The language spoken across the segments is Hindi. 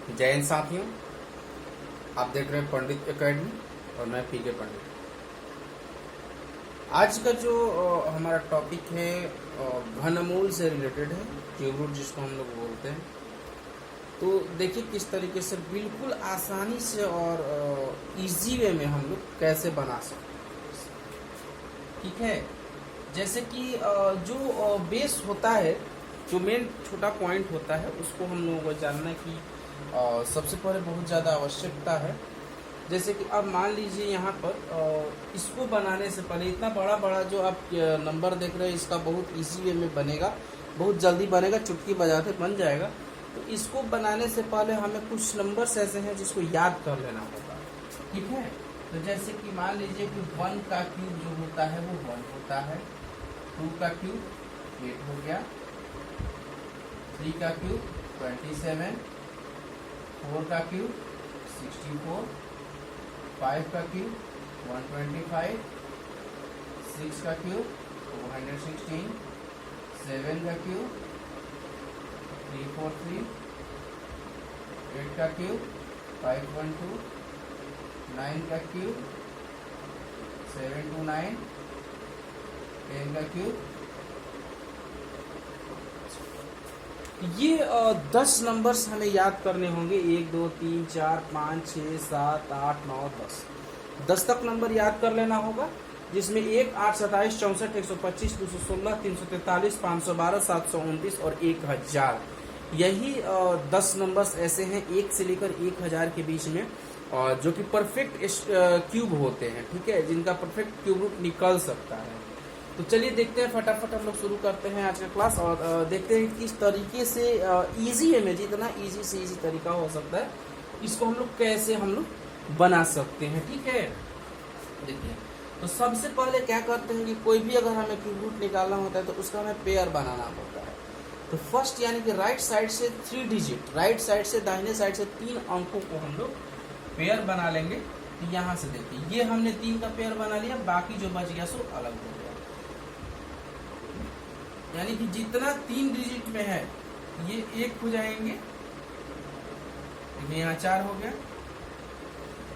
जय हिंद साथियों, आप देख रहे हैं पंडित एकेडमी और मैं पीके पंडित। आज का जो हमारा टॉपिक है घनमूल से रिलेटेड है, क्यूब रूट जिसको हम लोग बोलते हैं। तो देखिए किस तरीके से बिल्कुल आसानी से और इजी वे में हम लोग कैसे बना सकते हैं। ठीक है, जैसे कि जो बेस होता है, जो मेन छोटा पॉइंट होता है, उसको हम लोगों को जानना कि सबसे पहले बहुत ज़्यादा आवश्यकता है। जैसे कि अब मान लीजिए यहाँ पर इसको बनाने से पहले इतना बड़ा बड़ा जो आप नंबर देख रहे हैं, इसका बहुत इजी वे में बनेगा, बहुत जल्दी बनेगा, चुटकी बजाते बन जाएगा। तो इसको बनाने से पहले हमें कुछ नंबर्स ऐसे हैं जिसको याद कर लेना होगा। ठीक है, तो जैसे कि मान लीजिए कि 1 का क्यूब जो होता है वो 1 होता है, 2 का क्यूब 8 हो गया, 3 का क्यूब 27, 4 का क्यूब 64, 5 का क्यूब 125, 6 का क्यूब 216, 7 का क्यूब 343, 8 का क्यूब 512, 9 का क्यूब 729, 10 का क्यूब। ये 10 नंबर्स हमें याद करने होंगे। 1 2 3 4 5 6 7 8 9 10 10 तक नंबर याद कर लेना होगा, जिसमें 1 8 27 64 125 216 343 512 729 और 1000। यही 10 नंबर्स ऐसे हैं 1 से लेकर 1000 के बीच में, जो कि परफेक्ट क्यूब होते हैं। ठीक है, जिनका परफेक्ट क्यूब रूट निकल सकता है। तो चलिए देखते हैं, फटाफट हम लोग शुरू करते हैं आज का क्लास और देखते हैं किस तरीके से इजी है, में जितना इजी से इजी तरीका हो सकता है, इसको हम लोग कैसे बना सकते हैं। ठीक है, देखिए तो सबसे पहले क्या करते हैं कि कोई भी अगर हमें क्यूब रूट निकालना होता है तो उसका हमें पेयर बनाना होता है। तो फर्स्ट यानी कि राइट साइड से 3 डिजिट, राइट साइड से दाहिने साइड से 3 अंकों को हम लोग पेयर बना लेंगे। तो यहाँ से देखिए, ये हमने 3 का पेयर बना लिया, बाकी जो बच गया सो अलग हो गया। यानी कि जितना 3 डिजिट में है ये 1 हो जाएंगे, यहाँ 4 हो गया।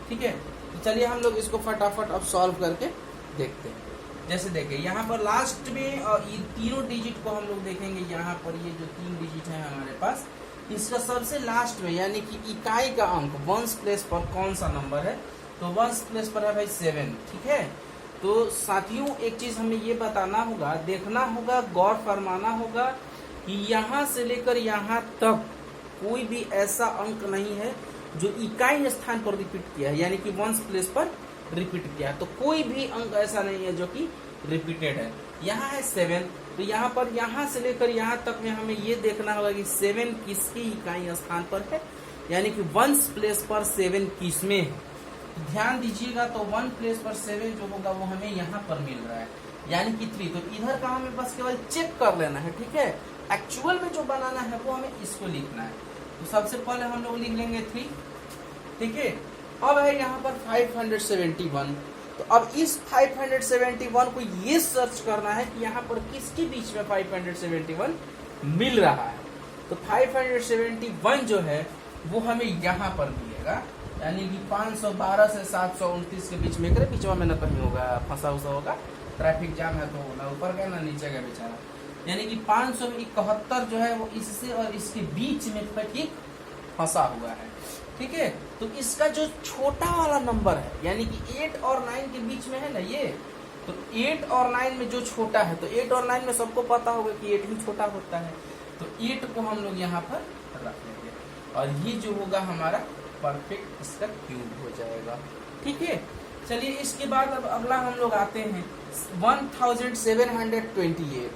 ठीक है, तो चलिए हम लोग इसको फटाफट अब सॉल्व करके देखते हैं। जैसे देखिए यहाँ पर लास्ट में ये तीनों डिजिट को हम लोग देखेंगे। यहाँ पर ये जो 3 डिजिट है हमारे पास, इसका सबसे लास्ट में यानी कि इकाई का अंक वंस प्लेस पर कौन सा नंबर है, तो वंस प्लेस पर है भाई 7। ठीक है, तो साथियों एक चीज हमें ये बताना होगा, देखना होगा, गौर फरमाना होगा कि यहाँ से लेकर यहाँ तक कोई भी ऐसा अंक नहीं है जो इकाई स्थान पर रिपीट किया है, यानी कि वंस प्लेस पर रिपीट किया है। तो कोई भी अंक ऐसा नहीं है जो कि रिपीटेड है। यहाँ है 7, तो यहाँ पर यहाँ से लेकर यहाँ तक में हमें ये देखना होगा कि 7 किसके इकाई स्थान पर है, यानी कि वंस प्लेस पर 7 किस में है। ध्यान दीजिएगा, तो 1 प्लेस पर 7 जो होगा वो हमें यहाँ पर मिल रहा है, यानी कि 3। तो इधर का हमें बस केवल चेक कर लेना है। ठीक है, एक्चुअल में जो बनाना है वो हमें इसको लिखना है। तो सबसे पहले हम लोग लिख लेंगे 3। ठीक है, अब है यहाँ पर 571। तो अब इस 571 को ये सर्च करना है कि यहाँ पर किसके बीच में 571 मिल रहा है। तो 571 जो है वो हमें यहाँ पर मिलेगा, यानी कि 512 से 729 के बीच में, बीच में न कहीं होगा फंसा उसा होगा, ट्रैफिक जाम है तो ना ऊपर का ना नीचे का बेचारा। यानी कि 571 जो है वो इससे और इसके बीच में ठीक फंसा हुआ है। ठीक है, तो इसका जो छोटा वाला नंबर है, यानी कि 8 और 9 के बीच में है ना ये, तो 8 और 9 में जो छोटा है, तो 8 और 9 में सबको पता होगा कि 8 ही छोटा होता है। तो 8 को हम लोग यहाँ पर रख लेंगे और ये जो होगा हमारा परफेक्ट इसका क्यूब हो जाएगा। ठीक है, चलिए इसके बाद अब अगला हम लोग आते हैं 1728।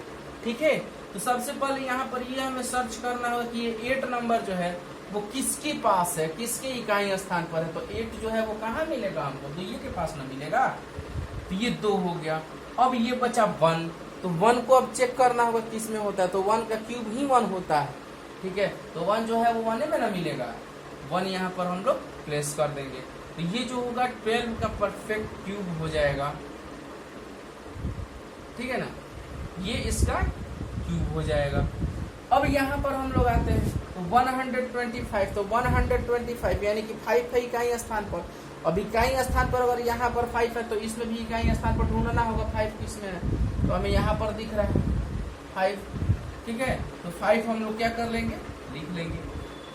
ठीक है, तो सबसे पहले यहाँ पर ये हमें सर्च करना होगा कि ये 8 नंबर जो है वो किसके पास है, किसके इकाई स्थान पर है। तो 8 जो है वो कहाँ मिलेगा हमको, तो ये के पास ना मिलेगा, तो ये 2 हो गया। अब ये बचा 1, तो 1 को अब चेक करना होगा किस में होता है, तो 1 का क्यूब ही 1 होता है। ठीक है, तो 1 जो है वो 1 में ना मिलेगा, 1 यहाँ पर हम लोग प्लेस कर देंगे। तो ये जो होगा 12 का परफेक्ट क्यूब हो जाएगा। ठीक है ना, ये इसका क्यूब हो जाएगा। अब यहाँ पर हम लोग आते हैं तो 125, तो 125 यानी कि 5 है इकाई स्थान पर। अब इकाई स्थान पर अगर यहाँ पर 5 है तो इसमें भी इकाई स्थान पर ढूंढना होगा 5 किसमें है, तो हमें यहाँ पर दिख रहा है 5, ठीक है। तो 5 हम लोग क्या कर लेंगे, लिख लेंगे।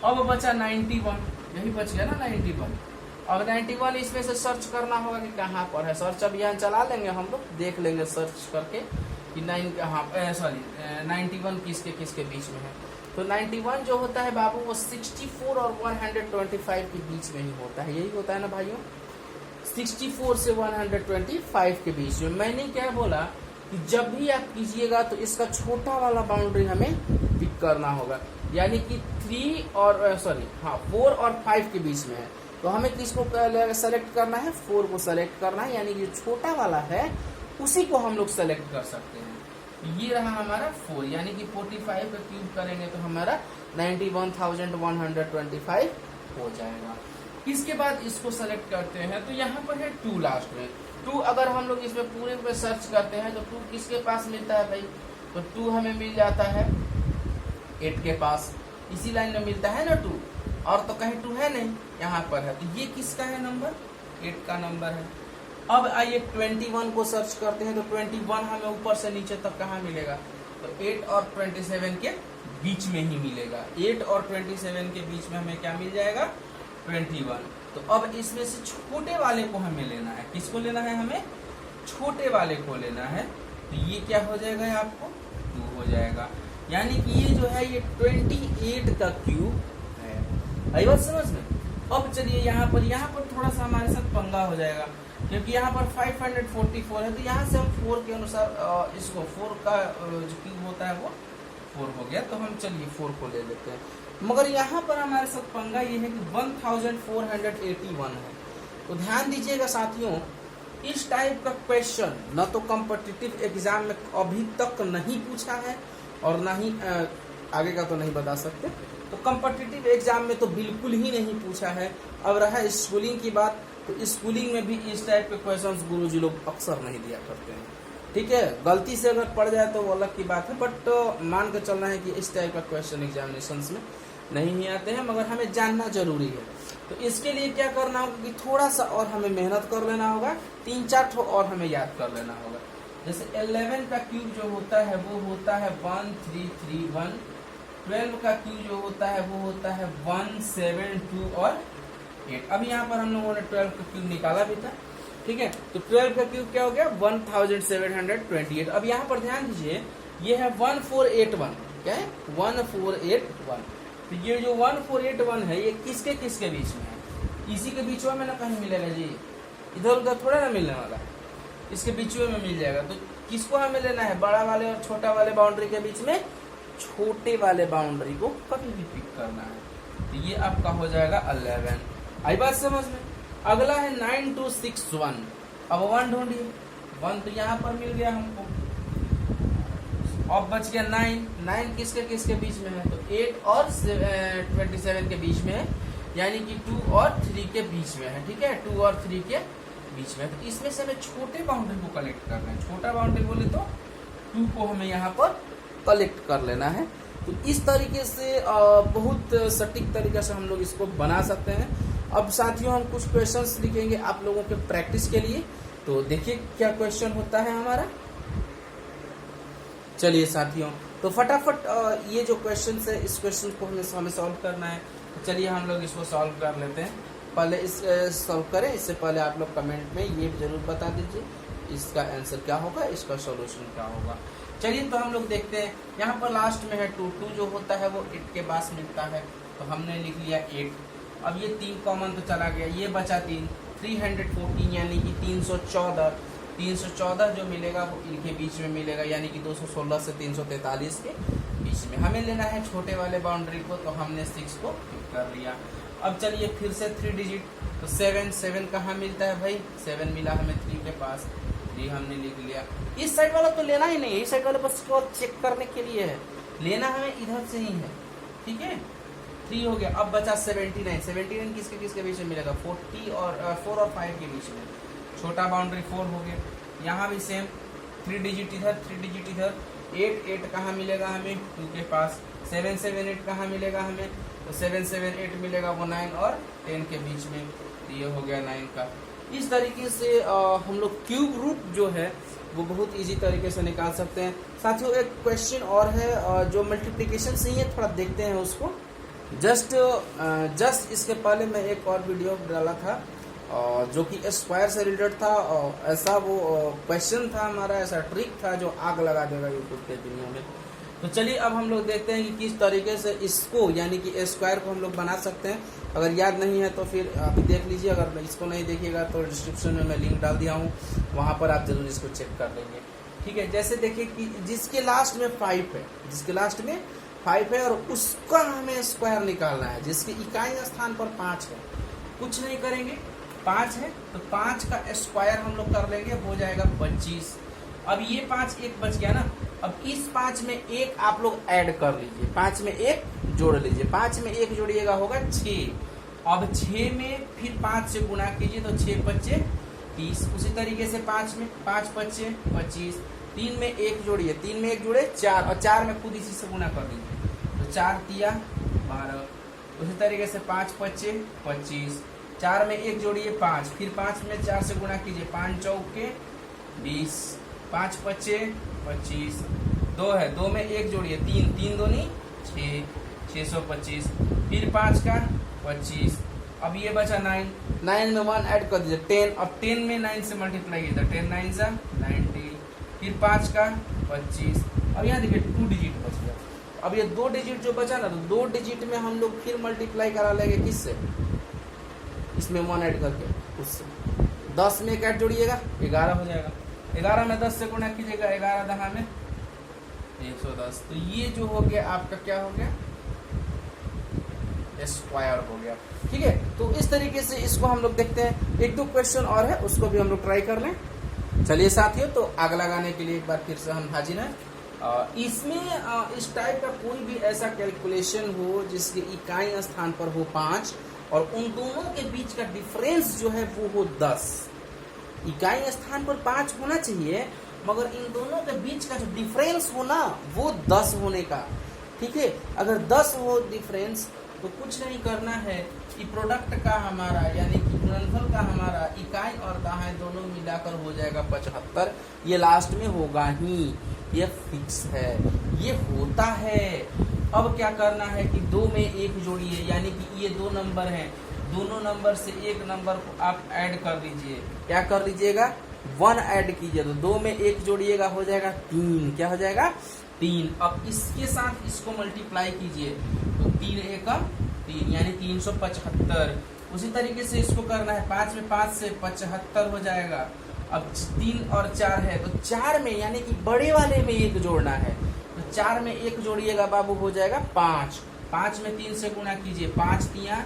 अब बचा 91, यही बच गया ना 91। अब 91 इसमें से सर्च करना होगा कि कहाँ पर है। सर्च अभियान चला लेंगे हम लोग, देख लेंगे सर्च करके कि 91 किसके किसके बीच में है। तो 91 जो होता है बाबू वो 64 और 125 के बीच में ही होता है, यही होता है ना भाइयों, 64 से 125 के बीच में। मैंने क्या बोला कि जब भी आप कीजिएगा तो इसका छोटा वाला बाउंड्री हमें पिक करना होगा, यानी कि 4 और 5 के बीच में है तो हमें किसको सेलेक्ट करना है, 4 को सेलेक्ट करना है, यानी कि जो छोटा वाला है उसी को हम लोग सेलेक्ट कर सकते हैं। ये रहा हमारा 4, यानी कि 45 का क्यूब करेंगे तो हमारा 91,125 हो जाएगा। इसके बाद इसको सेलेक्ट करते हैं तो यहाँ पर है 2 लास्ट में। 2 अगर हम लोग इसमें पूरे पे सर्च करते हैं तो 2 किसके पास मिलता है भाई, तो 2 हमें मिल जाता है 8 के पास, इसी लाइन में मिलता है ना 2, और तो कहीं 2 है नहीं, यहाँ पर है। तो ये किसका है नंबर, 8 का नंबर है। अब आइए 21 को सर्च करते हैं तो 21 हमें ऊपर से नीचे तक कहाँ मिलेगा, तो 8 और 27 के बीच में ही मिलेगा। 8 और 27 के बीच में हमें क्या मिल जाएगा, 21। तो अब इसमें से छोटे वाले को हमें लेना है, किसको लेना है, हमें छोटे वाले को लेना है। तो ये क्या हो जाएगा, आपको 2 हो जाएगा, यानी कि ये जो है ये 28 का क्यूब है। आई बात समझ में। अब चलिए यहाँ पर थोड़ा सा हमारे साथ पंगा हो जाएगा, क्योंकि यहाँ पर 544 है तो यहाँ से हम 4 के अनुसार इसको 4 का जो क्यूब होता है वो 4 हो गया, तो हम चलिए 4 को ले लेते हैं। मगर यहाँ पर हमारे साथ पंगा ये है कि 1481 है। तो ध्यान दीजिएगा साथियों, इस टाइप का क्वेश्चन न तो कॉम्पिटिटिव एग्जाम में अभी तक नहीं पूछा है और ना ही आगे का तो नहीं बता सकते, तो कॉम्पिटिटिव एग्जाम में तो बिल्कुल ही नहीं पूछा है। अब रहा स्कूलिंग की बात, तो स्कूलिंग में भी इस टाइप के क्वेश्चंस गुरुजी लोग अक्सर नहीं दिया करते हैं, ठीक है। गलती से अगर पड़ जाए तो वो अलग की बात है, बट मान कर चलना है कि इस टाइप का क्वेश्चन एग्जामिनेशंस में नहीं ही आते हैं, मगर हमें जानना जरूरी है। तो इसके लिए क्या करना होगा कि थोड़ा सा और हमें मेहनत कर लेना होगा, 3-4 ठो और हमें याद कर लेना होगा। जैसे 11 का क्यूब जो होता है वो होता है 1331, 12 का क्यूब जो होता है वो होता है 172 और 8। अब यहाँ पर हम लोगों ने 12 का क्यूब निकाला भी था, ठीक है। तो 12 का क्यूब क्या हो गया, 1728। अब यहाँ पर ध्यान दीजिए, ये है 1481, क्या है 1481। तो ये जो 1481 है ये किसके किसके बीच में है, इसी के बीच में ना कहीं मिलेगा जी, इधर उधर थोड़ा ना मिलने वाला, इसके बीच में मिल जाएगा। तो किसको हमें लेना है, बड़ा वाले और छोटा वाले बाउंड्री के बीच में छोटे वाले बाउंड्री को कभी भी पिक करना है। तो ये आपका हो जाएगा 11। आई बात समझ में। अगला है 9261। अब 1 ढूंढिए, 1 तो यहाँ पर मिल गया हमको। अब बच गया 9 किसके किसके बीच में है, तो 8 और 27 के बीच में है, यानी कि 2 और 3 के बीच में है, ठीक है। 2 और 3 के बीच में, तो इसमें से हमें छोटे बाउंड्री को कलेक्ट करना है। छोटा बाउंड्री बोले तो 2 को हमें यहाँ पर कलेक्ट कर लेना है। तो इस तरीके से बहुत सटीक तरीके से हम लोग इसको बना सकते हैं। अब साथियों हम कुछ क्वेश्चंस लिखेंगे आप लोगों के प्रैक्टिस के लिए, तो देखिए क्या क्वेश्चन होता है हमारा। चलिए साथियों, तो फटाफट ये जो क्वेश्चन है इस क्वेश्चन को हमें सॉल्व करना है। तो चलिए हम लोग इसको सॉल्व कर लेते हैं। पहले इस सॉल्व करें इससे पहले आप लोग कमेंट में ये जरूर बता दीजिए इसका आंसर क्या होगा, इसका सॉल्यूशन क्या होगा। चलिए तो हम लोग देखते हैं। यहाँ पर लास्ट में है 2 जो होता है वो 8 के पास मिलता है, तो हमने लिख लिया 8। अब ये 3 कॉमन तो चला गया, ये बचा 314 यानी कि 314 जो मिलेगा वो इनके बीच में मिलेगा, यानी कि 216 से 343 के बीच में हमें लेना है छोटे वाले बाउंड्री को। तो हमने 6 को पिक कर लिया। अब चलिए फिर से 3 डिजिट, तो 7 कहाँ मिलता है भाई, 7 मिला हमें 3 के पास, 3 हमने लिख लिया। इस साइड वाला तो लेना ही नहीं है, इस साइड वाला बस चेक करने के लिए है, लेना हमें इधर से ही है, ठीक है। 3 हो गया। अब बचा 79 किसके किसके बीच में मिलेगा, 4 और 5 के बीच में। छोटा बाउंड्री 4 हो गया। यहाँ भी सेम 3 डिजिट इधर 3 डिजिट इधर, 8 कहाँ मिलेगा हमें 2 के पास, 7 7 8 कहाँ मिलेगा हमें, तो 7 7 8 मिलेगा वो 9 और 10 के बीच में, तो ये हो गया 9 का। इस तरीके से हम लोग क्यूब रूट जो है वो बहुत इजी तरीके से निकाल सकते हैं। साथियों एक क्वेश्चन और है जो मल्टीप्लिकेशन से ही है, थोड़ा देखते हैं उसको। जस्ट इसके पहले मैं एक और वीडियो डाला था जो कि स्क्वायर से रिलेटेड था, ऐसा वो क्वेश्चन था हमारा, ऐसा ट्रिक था जो आग लगा देगा यूट्यूब के दुनिया में। तो चलिए अब हम लोग देखते हैं कि किस तरीके से इसको यानी कि स्क्वायर को हम लोग बना सकते हैं। अगर याद नहीं है तो फिर आप देख लीजिए, अगर इसको नहीं देखिएगा तो डिस्क्रिप्शन में मैं लिंक डाल दिया हूँ, वहाँ पर आप जरूर इसको चेक कर लेंगे। ठीक है, जैसे देखिए कि जिसके लास्ट में 5 है, जिसके लास्ट में 5 है और उसका हमें स्क्वायर निकालना है, जिसके इकाई स्थान पर 5 है। कुछ नहीं करेंगे, 5 है तो 5 का स्क्वायर हम लोग कर लेंगे, हो जाएगा 25। अब ये 5 एक बच गया ना, अब इस 5 में 1 आप लोग ऐड कर लीजिए, 5 में 1 जोड़ लीजिए, 5 में 1 जोड़िएगा होगा 6। अब 6 में फिर 5 से गुणा कीजिए तो 6 बच्चे 30। उसी तरीके से 5 में 5 बच्चे 25, 3 में 1 जोड़िए, 3 में 1 जोड़े 4 और 4 में खुद इसी से गुणा कर दीजिए, तो 4 तिया 12। उसी तरीके से 5 बच्चे 25, 4 में 1 जोड़िए 5, फिर 5 में 4 से गुणा कीजिए, 5 चौके 20, 5 बच्चे 25, 2 है, 2 में 1 जोड़िए 3, 3 दूनी 6, 625, फिर 5 का 25। अब ये बचा 9, 9 में 1 ऐड कर दीजिए 10, अब 10 में 9 से मल्टीप्लाई कीजिए, 10 9 जा 90, फिर 5 का 25। अब यहाँ देखिए 2 डिजिट बच गया। अब ये 2 डिजिट जो बचा ना, तो 2 डिजिट में हम लोग फिर मल्टीप्लाई करा लेंगे, किससे, इसमें 1 ऐड करके उससे। 10 में 1 ऐड जोड़िएगा 11 हो जाएगा, 11 में 10 से गुणा कीजिएगा, 11 10 में 110। तो ये जो हो गया आपका क्या हो गया, स्क्वायर हो गया। ठीक है, तो इस तरीके से इसको हम लोग देखते हैं। 1-2 क्वेश्चन और है, उसको भी हम लोग ट्राई कर लें। चलिए साथियों, तो आग लगाने के लिए एक बार फिर से हम हाजिर हैं। इसमें इस टाइप का कोई भी ऐसा कैलकुलेशन हो जिसके इकाई स्थान पर हो 5 और उन दोनों के बीच का डिफरेंस जो है वो हो 10। इकाई स्थान पर 5 होना चाहिए, मगर इन दोनों के बीच का जो डिफरेंस हो ना वो 10 होने का। ठीक है, अगर 10 हो डिफरेंस तो कुछ नहीं करना है कि प्रोडक्ट का हमारा यानी कि गुणनफल का हमारा इकाई और दहाई दोनों मिलाकर हो जाएगा 75। ये लास्ट में होगा ही, ये फिक्स है, ये होता है। अब क्या करना है कि 2 में 1 जोड़िए, यानी कि ये 2 नंबर हैं, दोनों नंबर से एक नंबर को आप ऐड कर दीजिए। क्या कर लीजिएगा, 1 ऐड कीजिए, तो 2 में 1 जोड़िएगा हो जाएगा 3। क्या हो जाएगा 3। अब इसके साथ इसको मल्टीप्लाई कीजिए, तो 3 1 3 यानी 375। उसी तरीके से इसको करना है, 5 में 5 से 75 हो जाएगा। अब 3 और 4 है, तो 4 में यानी कि बड़े वाले में 1 जोड़ना है, तो 4 में 1 जोड़िएगा बाबू हो जाएगा 5। 5 में 3 से गुणा कीजिए, 5 तिया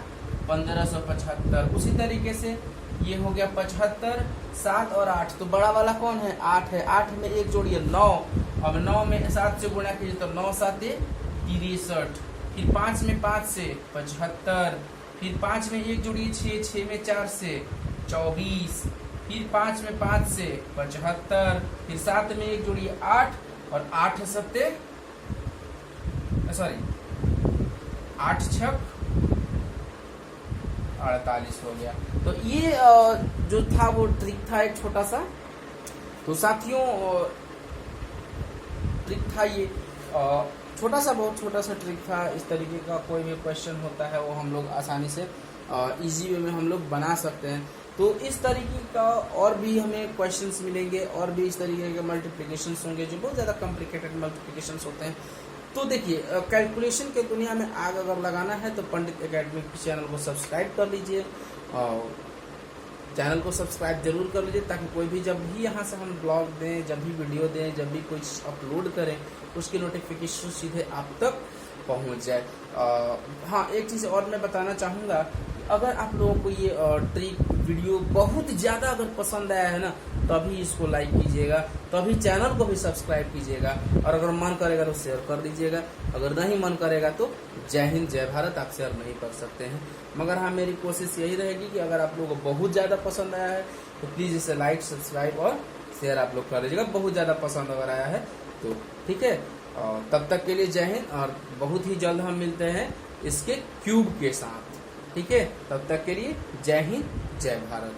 1575। उसी तरीके से ये हो गया 75। 7 और 8, तो बड़ा वाला कौन है, 8 है, 8 में 1 जोड़िए 9। अब 9 में 7 से गुणा कीजिए, तो 9 7 63। फिर 5 में 5 से 75, फिर 5 में 1 जोड़िए 6, 6 में 4 से 24, फिर 5 में 5 से 75, फिर 7 में 1 जोड़िए 8 और 8 7 सॉरी 8 6 48 हो गया। तो ये जो था वो ट्रिक था एक छोटा सा। तो साथियों ट्रिक था ये, छोटा सा, बहुत छोटा सा ट्रिक था। इस तरीके का कोई भी क्वेश्चन होता है वो हम लोग आसानी से इजी वे में हम लोग बना सकते हैं। तो इस तरीके का और भी हमें क्वेश्चंस मिलेंगे, और भी इस तरीके के मल्टीप्लिकेशंस होंगे जो बहुत ज़्यादा कॉम्प्लिकेटेड मल्टीप्लिकेशंस होते हैं। तो देखिए, कैलकुलेशन के दुनिया में आग अगर लगाना है तो पंडित एकेडमी चैनल को सब्सक्राइब कर लीजिए, और चैनल को सब्सक्राइब जरूर कर लीजिए, ताकि कोई भी जब भी यहाँ से हम ब्लॉग दें, जब भी वीडियो दें, जब भी कुछ अपलोड करें, उसकी नोटिफिकेशन सीधे आप तक पहुँच जाए। हाँ, एक चीज़ और मैं बताना चाहूँगा, अगर आप लोगों को ये ट्रिक वीडियो बहुत ज़्यादा अगर पसंद आया है ना, तभी इसको लाइक कीजिएगा, तभी चैनल को भी सब्सक्राइब कीजिएगा, और अगर मन करेगा तो शेयर कर दीजिएगा। अगर नहीं मन करेगा तो जय हिंद जय भारत, आप शेयर नहीं कर सकते हैं। मगर हाँ, मेरी कोशिश यही रहेगी कि अगर आप लोगों को बहुत ज़्यादा पसंद आया है तो प्लीज़ इसे लाइक, सब्सक्राइब और शेयर आप लोग कर लीजिएगा। बहुत ज़्यादा पसंद अगर आया है तो ठीक है, और तब तक के लिए जय हिंद, और बहुत ही जल्द हम मिलते हैं इसके क्यूब के साथ। ठीक है, तब तक के लिए जय हिंद, जय भारत।